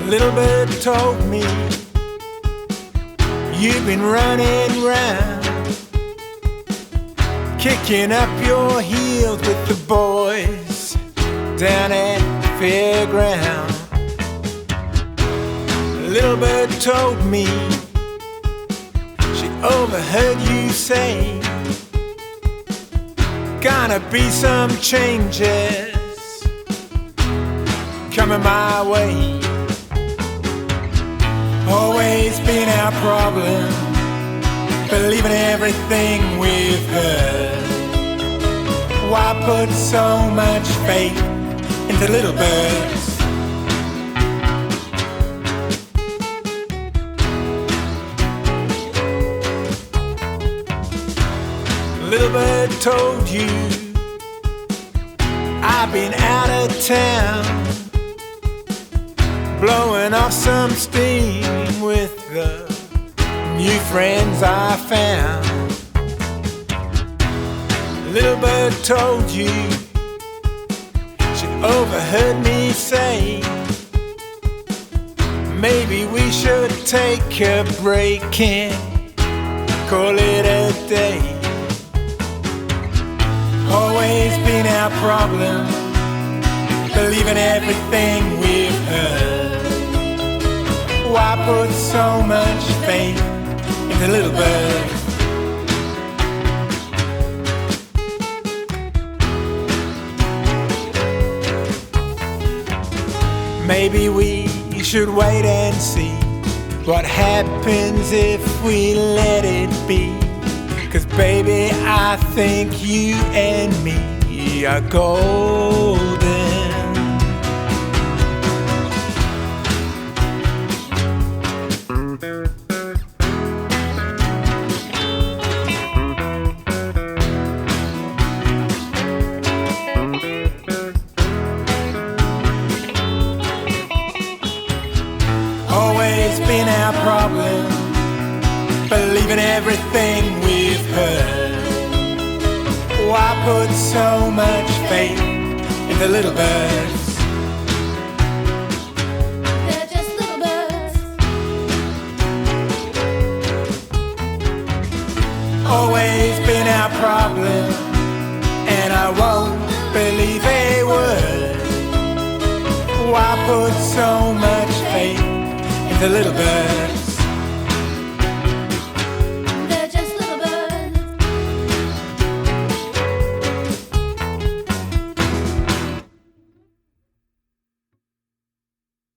Little bird told me you've been running round, kicking up your heels with the boys down at the fairground. Little bird told me she overheard you say gonna be some changes coming my way. Always been our problem, believing everything we've heard. Why put so much faith into little birds? Little bird told you I've been out of town, blowing off some steam with the new friends I found. Little bird told you she overheard me say maybe we should take a break and call it a day. Always been our problem, believing everything we've heard. Why put so much faith into little birds? Maybe we should wait and see what happens if we let it be. 'Cause baby, I think you and me are golden. Always been our problem, believing everything we've heard. Why put so much faith in the little birds? They're just little birds. Always been our problem, and I won't believe a word. Why put so much faith in the little birds?